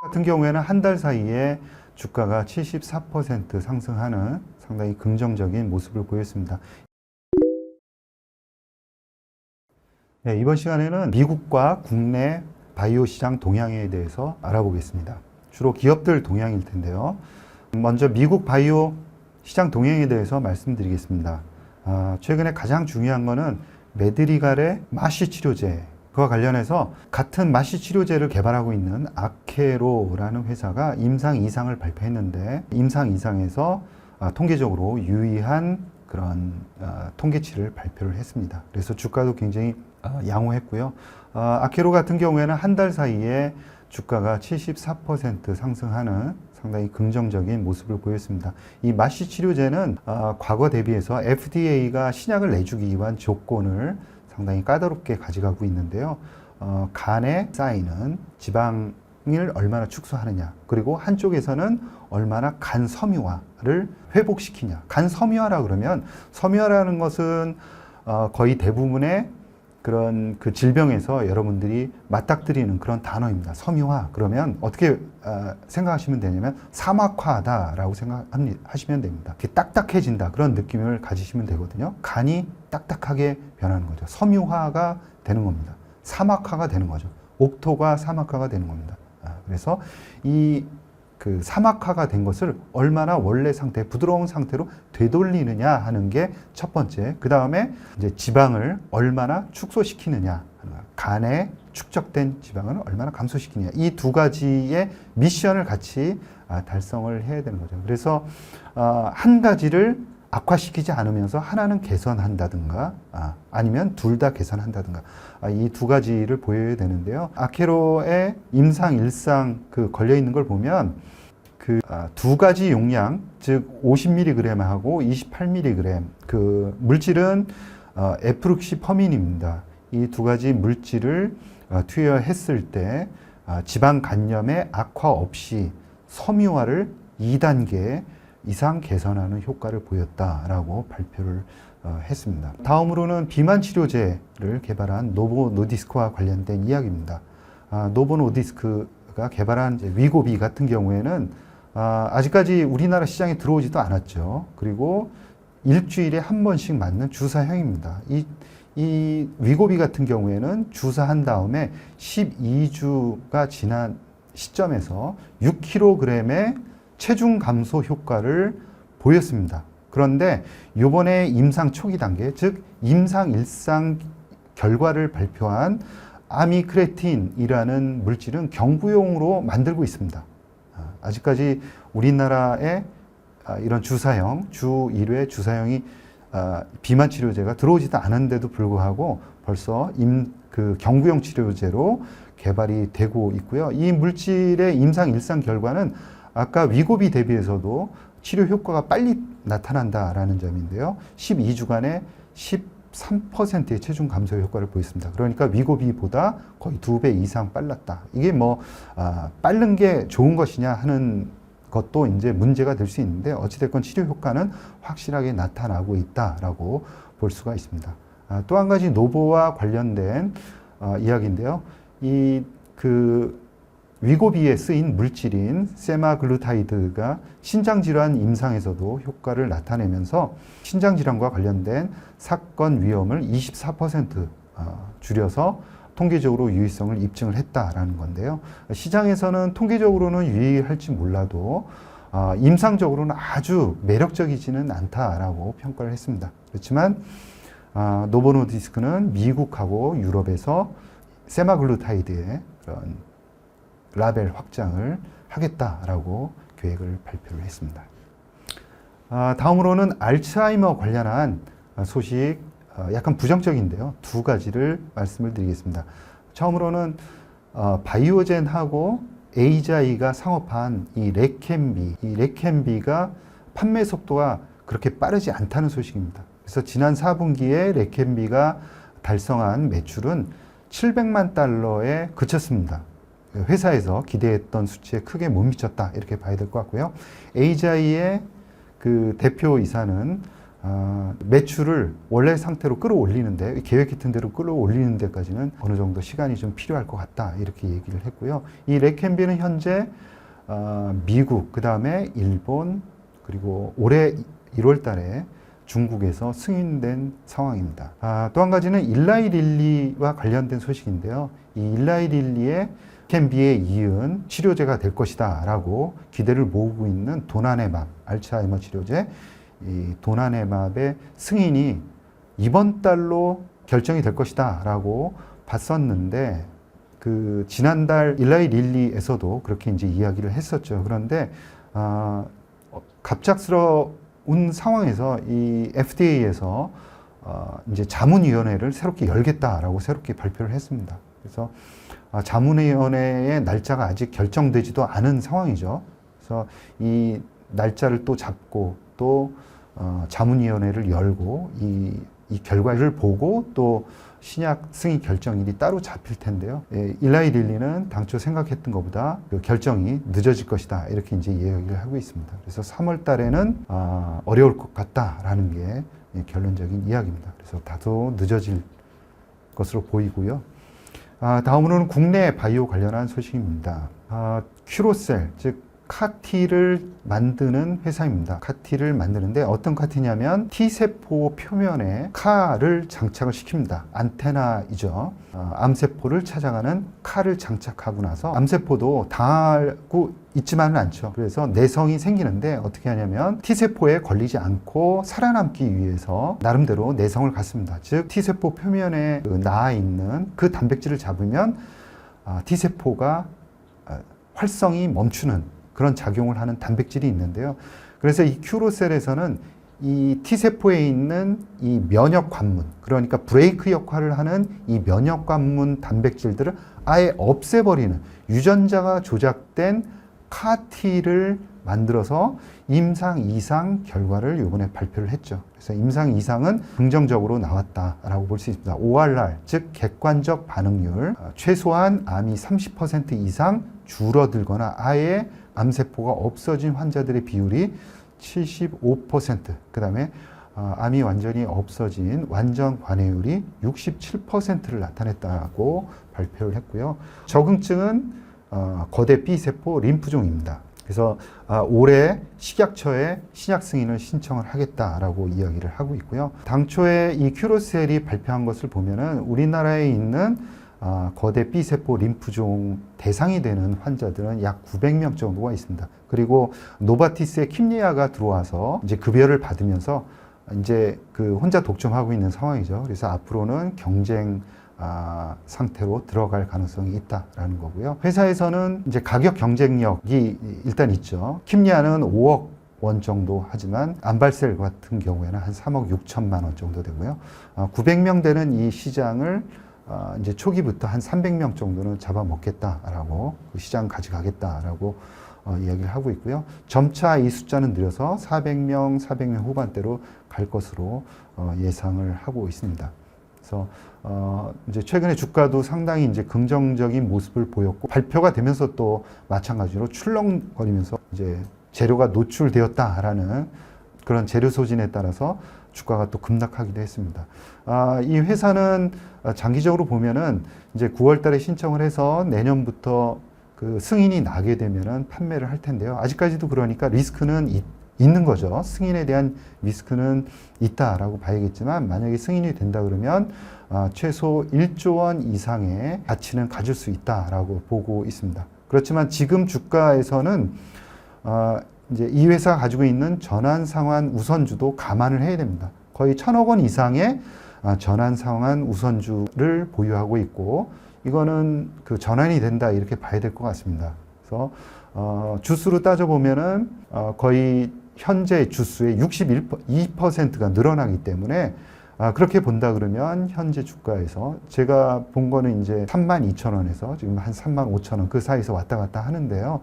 같은 경우에는 한 달 사이에 주가가 74% 상승하는 상당히 긍정적인 모습을 보였습니다. 네, 이번 시간에는 미국과 국내 바이오 시장 동향에 대해서 알아보겠습니다. 주로 기업들 동향일 텐데요. 먼저 미국 바이오 시장 동향에 대해서 말씀드리겠습니다. 최근에 가장 중요한 거는 메드리갈의 마취 치료제, 그와 관련해서 같은 마취 치료제를 개발하고 있는 아케로라는 회사가 임상 2상을 발표했는데, 임상 2상에서 통계적으로 유의한 그런 통계치를 발표를 했습니다. 그래서 주가도 굉장히 양호했고요. 아케로 같은 경우에는 한 달 사이에 주가가 74% 상승하는 상당히 긍정적인 모습을 보였습니다. 이 마취 치료제는 과거 대비해서 FDA가 신약을 내주기 위한 조건을 상당히 까다롭게 가져가고 있는데요. 간에 쌓이는 지방을 얼마나 축소하느냐, 그리고 한쪽에서는 얼마나 간 섬유화를 회복시키냐. 간 섬유화라 그러면, 섬유화라는 것은 거의 대부분의 그런 그 질병에서 여러분들이 맞닥뜨리는 그런 단어입니다. 섬유화 그러면 어떻게 생각하시면 되냐면 사막화하다라고 생각하시면 됩니다. 이렇게 딱딱해진다, 그런 느낌을 가지시면 되거든요. 간이 딱딱하게 변하는 거죠. 섬유화가 되는 겁니다. 사막화가 되는 거죠. 옥토가 사막화가 되는 겁니다. 그래서 이 그 사막화가 된 것을 얼마나 원래 상태, 부드러운 상태로 되돌리느냐 하는 게 첫 번째. 그 다음에 이제 지방을 얼마나 축소시키느냐, 간에 축적된 지방을 얼마나 감소시키느냐, 이 두 가지의 미션을 같이 달성을 해야 되는 거죠. 그래서 한 가지를 악화시키지 않으면서 하나는 개선한다든가, 아니면 둘 다 개선한다든가, 이 두 가지를 보여야 되는데요. 아케로의 임상 1상 그 걸려 있는 걸 보면 그 두 가지 용량, 즉 50mg하고 28mg 그 물질은 에프룩시퍼민입니다. 이 두 가지 물질을 투여했을 때 지방 간염의 악화 없이 섬유화를 2단계 이상 개선하는 효과를 보였다라고 발표를 했습니다. 다음으로는 비만 치료제를 개발한 노보 노디스크와 관련된 이야기입니다. 노보 노디스크가 개발한 위고비 같은 경우에는 아직까지 우리나라 시장에 들어오지도 않았죠. 그리고 일주일에 한 번씩 맞는 주사형입니다. 이 위고비 같은 경우에는 주사한 다음에 12주가 지난 시점에서 6kg의 체중 감소 효과를 보였습니다. 그런데 이번에 임상 초기 단계, 즉 임상 1상 결과를 발표한 아미크레틴이라는 물질은 경부용으로 만들고 있습니다. 아직까지 우리나라에 이런 주사형, 주 1회 주사형이 비만 치료제가 들어오지도 않은데도 불구하고 벌써 그 경부용 치료제로 개발이 되고 있고요. 이 물질의 임상 1상 결과는 아까 위고비 대비해서도 치료 효과가 빨리 나타난다라는 점인데요. 12주간에 13%의 체중 감소 효과를 보였습니다. 그러니까 위고비보다 거의 2배 이상 빨랐다. 이게 뭐 빠른 게 좋은 것이냐 하는 것도 이제 문제가 될 수 있는데, 어찌됐건 치료 효과는 확실하게 나타나고 있다라고 볼 수가 있습니다. 또 한 가지 노보와 관련된 이야기인데요. 위고비에 쓰인 물질인 세마글루타이드가 신장질환 임상에서도 효과를 나타내면서 신장질환과 관련된 사건 위험을 24% 줄여서 통계적으로 유의성을 입증을 했다라는 건데요. 시장에서는 통계적으로는 유의할지 몰라도 임상적으로는 아주 매력적이지는 않다라고 평가를 했습니다. 그렇지만 노보 노디스크는 미국하고 유럽에서 세마글루타이드의 그런 라벨 확장을 하겠다라고 계획을 발표를 했습니다. 다음으로는 알츠하이머 관련한 소식, 약간 부정적인데요. 두 가지를 말씀을 드리겠습니다. 처음으로는 바이오젠하고 에이자이가 상업한 이 레켐비가 판매 속도가 그렇게 빠르지 않다는 소식입니다. 그래서 지난 4분기에 레켐비가 달성한 매출은 700만 달러에 그쳤습니다. 회사에서 기대했던 수치에 크게 못 미쳤다, 이렇게 봐야 될 것 같고요. 에이자이의 그 대표이사는 매출을 원래 상태로 끌어올리는데, 계획했던 대로 끌어올리는 데까지는 어느 정도 시간이 좀 필요할 것 같다, 이렇게 얘기를 했고요. 이 레켐비는 현재 미국, 그 다음에 일본, 그리고 올해 1월 달에 중국에서 승인된 상황입니다. 또 한 가지는 일라이 릴리와 관련된 소식인데요. 이 일라이 릴리의 레켐비에 이은 치료제가 될 것이다 라고 기대를 모으고 있는 도나네맙, 알츠하이머 치료제, 이 도나네맙의 승인이 이번 달로 결정이 될 것이다 라고 봤었는데, 그 지난달 일라이 릴리에서도 그렇게 이제 이야기를 했었죠. 그런데 갑작스러운 상황에서 이 FDA에서 이제 자문위원회를 새롭게 열겠다라고 새롭게 발표를 했습니다. 그래서 자문위원회의 날짜가 아직 결정되지도 않은 상황이죠. 그래서 이 날짜를 또 잡고 또 자문위원회를 열고 이 결과를 보고 또 신약 승인 결정일이 따로 잡힐 텐데요. 일라이 릴리는 당초 생각했던 것보다 그 결정이 늦어질 것이다, 이렇게 이제 이야기를 하고 있습니다. 그래서 3월 달에는 어려울 것 같다라는 게 결론적인 이야기입니다. 그래서 다소 늦어질 것으로 보이고요. 다음으로는 국내 바이오 관련한 소식입니다. 큐로셀, 즉 카티를 만드는 회사입니다. 카티를 만드는데 어떤 카티냐면 T세포 표면에 칼을 장착을 시킵니다. 안테나이죠. 암세포를 찾아가는 칼을 장착하고 나서 암세포도 당하고 있지만은 않죠. 그래서 내성이 생기는데 어떻게 하냐면 T세포에 걸리지 않고 살아남기 위해서 나름대로 내성을 갖습니다. 즉 T세포 표면에 나와 있는 그 단백질을 잡으면 T세포가 활성이 멈추는 그런 작용을 하는 단백질이 있는데요. 그래서 이 큐로셀에서는 이 T세포에 있는 이 면역 관문, 그러니까 브레이크 역할을 하는 이 면역 관문 단백질들을 아예 없애버리는 유전자가 조작된 카티를 만들어서 임상 2상 결과를 이번에 발표를 했죠. 그래서 임상 2상은 긍정적으로 나왔다라고 볼 수 있습니다. ORR, 즉 객관적 반응률, 최소한 암이 30% 이상 줄어들거나 아예 암세포가 없어진 환자들의 비율이 75%, 그 다음에 암이 완전히 없어진 완전 관해율이 67%를 나타냈다고 발표를 했고요. 적응증은 거대 B세포 림프종입니다. 그래서 올해 식약처에 신약 승인을 신청을 하겠다라고 이야기를 하고 있고요. 당초에 이 큐로셀이 발표한 것을 보면은 우리나라에 있는 거대 B세포 림프종 대상이 되는 환자들은 약 900명 정도가 있습니다. 그리고 노바티스의 킴리아가 들어와서 이제 급여를 받으면서 이제 그 혼자 독점하고 있는 상황이죠. 그래서 앞으로는 경쟁 상태로 들어갈 가능성이 있다라는 거고요. 회사에서는 이제 가격 경쟁력이 일단 있죠. 킴리아는 5억 원 정도 하지만 암발셀 같은 경우에는 한 3억 6천만 원 정도 되고요. 900명 되는 이 시장을 이제 초기부터 한 300명 정도는 잡아먹겠다라고 그 시장 가져가겠다라고 이야기를 하고 있고요. 점차 이 숫자는 늘어서 400명 후반대로 갈 것으로 예상을 하고 있습니다. 그래서 이제 최근에 주가도 상당히 이제 긍정적인 모습을 보였고 발표가 되면서 또 마찬가지로 출렁거리면서 이제 재료가 노출되었다라는 그런 재료 소진에 따라서 주가가 또 급락하기도 했습니다. 이 회사는 장기적으로 보면은 이제 9월 달에 신청을 해서 내년부터 그 승인이 나게 되면은 판매를 할 텐데요. 아직까지도 그러니까 리스크는 있는 거죠. 승인에 대한 리스크는 있다라고 봐야겠지만 만약에 승인이 된다 그러면 최소 1조 원 이상의 가치는 가질 수 있다라고 보고 있습니다. 그렇지만 지금 주가에서는 이제 이 회사가 가지고 있는 전환상환 우선주도 감안을 해야 됩니다. 거의 1,000억 원 이상의 전환상환 우선주를 보유하고 있고 이거는 그 전환이 된다 이렇게 봐야 될 것 같습니다. 그래서 주수로 따져보면은 거의 현재 주수의 62%가 늘어나기 때문에 그렇게 본다 그러면 현재 주가에서 제가 본 거는 이제 32,000원에서 지금 한 35,000원 그 사이에서 왔다 갔다 하는데요.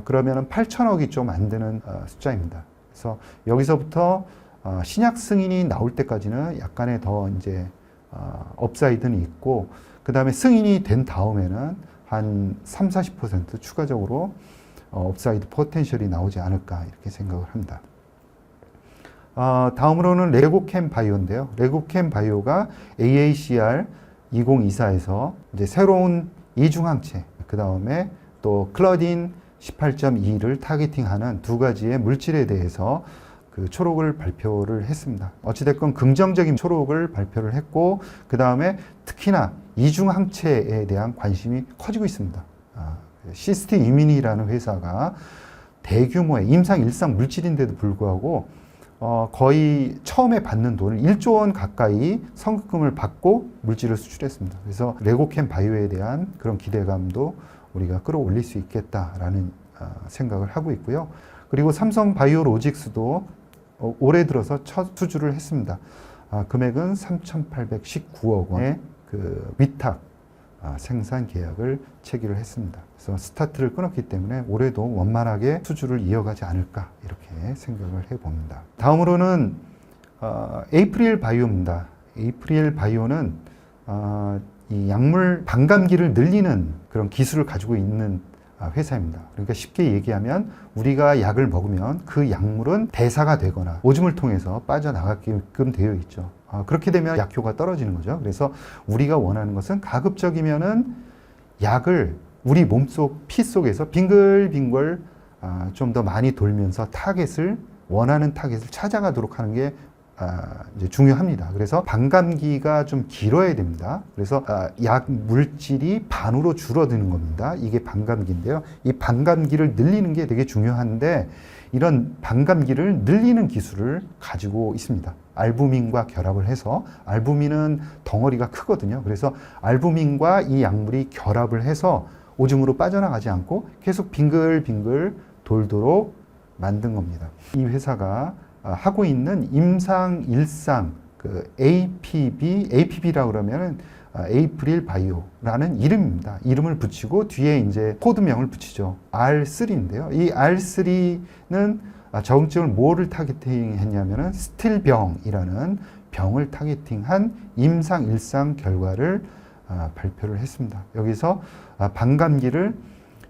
그러면은 8,000억이 좀 안 되는 숫자입니다. 그래서 여기서부터 신약 승인이 나올 때까지는 약간의 더 이제 업사이드는 있고 그 다음에 승인이 된 다음에는 한 30-40% 추가적으로 업사이드 포텐셜이 나오지 않을까 이렇게 생각을 합니다. 다음으로는 레고캠 바이오인데요. 레고캠 바이오가 AACR 2024에서 이제 새로운 이중항체, 그 다음에 또 클러딘 18.2를 타겟팅하는 두 가지의 물질에 대해서 그 초록을 발표를 했습니다. 어찌됐건 긍정적인 초록을 발표를 했고, 그 다음에 특히나 이중항체에 대한 관심이 커지고 있습니다. 시스트 이뮤니라는 회사가 대규모의 임상 물질인데도 불구하고 거의 처음에 받는 돈을 1조 원 가까이 선급금을 받고 물질을 수출했습니다. 그래서 레고캠 바이오에 대한 그런 기대감도 우리가 끌어올릴 수 있겠다라는 생각을 하고 있고요. 그리고 삼성 바이오로직스도 올해 들어서 첫 수주를 했습니다. 금액은 3,819억 원의 그 위탁 생산 계약을 체결을 했습니다. 그래서 스타트를 끊었기 때문에 올해도 원만하게 수주를 이어가지 않을까 이렇게 생각을 해봅니다. 다음으로는 에이프릴 바이오입니다. 에이프릴 바이오는 이 약물 반감기를 늘리는 그런 기술을 가지고 있는 회사입니다. 그러니까 쉽게 얘기하면 우리가 약을 먹으면 그 약물은 대사가 되거나 오줌을 통해서 빠져나가게끔 되어 있죠. 그렇게 되면 약효가 떨어지는 거죠. 그래서 우리가 원하는 것은 가급적이면은 약을 우리 몸속 피 속에서 빙글빙글 좀 더 많이 돌면서 원하는 타겟을 찾아가도록 하는 게 이제 중요합니다. 그래서 반감기가 좀 길어야 됩니다. 그래서 약 물질이 반으로 줄어드는 겁니다. 이게 반감기인데요. 이 반감기를 늘리는 게 되게 중요한데 이런 반감기를 늘리는 기술을 가지고 있습니다. 알부민과 결합을 해서, 알부민은 덩어리가 크거든요. 그래서 알부민과 이 약물이 결합을 해서 오줌으로 빠져나가지 않고 계속 빙글빙글 돌도록 만든 겁니다. 이 회사가 하고 있는 임상 일상 그 APB라고 그러면은 에이프릴 바이오라는 이름입니다. 이름을 붙이고 뒤에 이제 코드명을 붙이죠. R3인데요. 이 R3는 적응증을 뭐를 타겟팅했냐면은 스틸병이라는 병을 타겟팅한 임상 일상 결과를 발표를 했습니다. 여기서 반감기를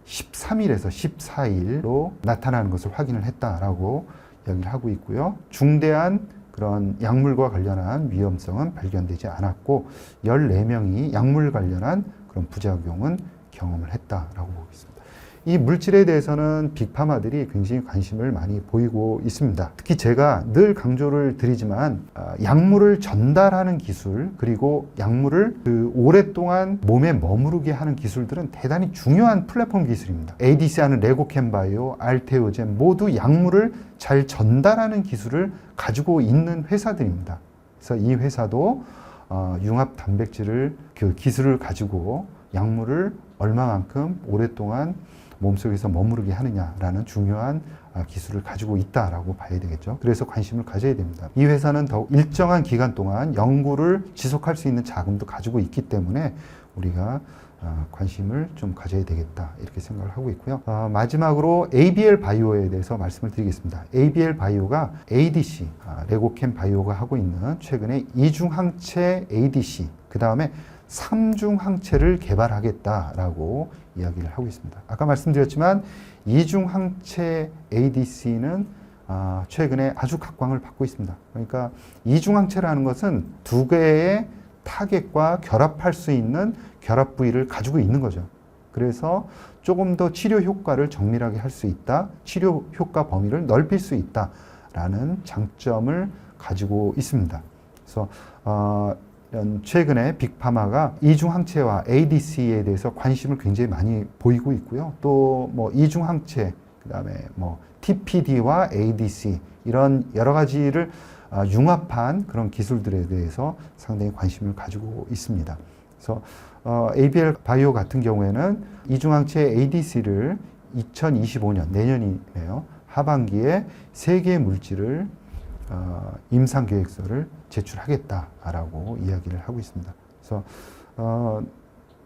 13일에서 14일로 나타나는 것을 확인을 했다라고 이야기를 하고 있고요. 중대한 그런 약물과 관련한 위험성은 발견되지 않았고 14명이 약물 관련한 그런 부작용은 경험을 했다라고 보고 있습니다. 이 물질에 대해서는 빅파마들이 굉장히 관심을 많이 보이고 있습니다. 특히 제가 늘 강조를 드리지만 약물을 전달하는 기술 그리고 약물을 오랫동안 몸에 머무르게 하는 기술들은 대단히 중요한 플랫폼 기술입니다. ADC하는 레고캠바이오, 알테오젠 모두 약물을 잘 전달하는 기술을 가지고 있는 회사들입니다. 그래서 이 회사도 융합 단백질을 그 기술을 가지고 약물을 얼마만큼 오랫동안 몸속에서 머무르게 하느냐라는 중요한 기술을 가지고 있다라고 봐야 되겠죠. 그래서 관심을 가져야 됩니다. 이 회사는 더욱 일정한 기간 동안 연구를 지속할 수 있는 자금도 가지고 있기 때문에 우리가 관심을 좀 가져야 되겠다 이렇게 생각을 하고 있고요. 마지막으로 ABL 바이오에 대해서 말씀을 드리겠습니다. ABL 바이오가 ADC, 레고캠 바이오가 하고 있는 최근에 이중항체 ADC, 그 다음에 3중 항체를 개발하겠다라고 이야기를 하고 있습니다. 아까 말씀드렸지만 이중 항체 ADC는 최근에 아주 각광을 받고 있습니다. 그러니까 이중 항체라는 것은 두 개의 타겟과 결합할 수 있는 결합 부위를 가지고 있는 거죠. 그래서 조금 더 치료 효과를 정밀하게 할 수 있다, 치료 효과 범위를 넓힐 수 있다라는 장점을 가지고 있습니다. 그래서 최근에 빅파마가 이중항체와 ADC에 대해서 관심을 굉장히 많이 보이고 있고요. 또 뭐 이중항체, 그 다음에 뭐 TPD와 ADC 이런 여러 가지를 융합한 그런 기술들에 대해서 상당히 관심을 가지고 있습니다. 그래서 ABL 바이오 같은 경우에는 이중항체 ADC를 2025년 내년이네요. 하반기에 3개의 물질을 임상 계획서를 제출하겠다라고 이야기를 하고 있습니다. 그래서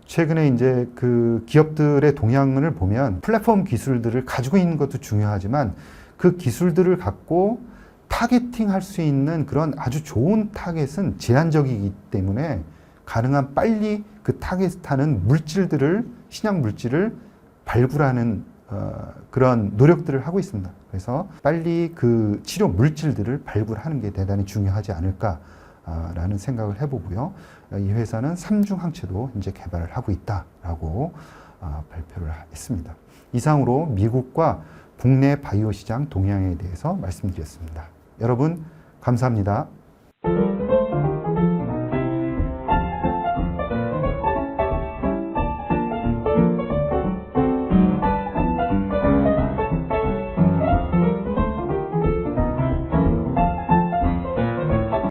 최근에 이제 그 기업들의 동향을 보면 플랫폼 기술들을 가지고 있는 것도 중요하지만 그 기술들을 갖고 타겟팅할 수 있는 그런 아주 좋은 타겟은 제한적이기 때문에 가능한 빨리 그 타겟하는 물질들을 신약 물질을 발굴하는 그런 노력들을 하고 있습니다. 그래서 빨리 그 치료 물질들을 발굴하는 게 대단히 중요하지 않을까라는 생각을 해보고요. 이 회사는 3중 항체도 이제 개발을 하고 있다라고 발표를 했습니다. 이상으로 미국과 국내 바이오 시장 동향에 대해서 말씀드렸습니다. 여러분 감사합니다.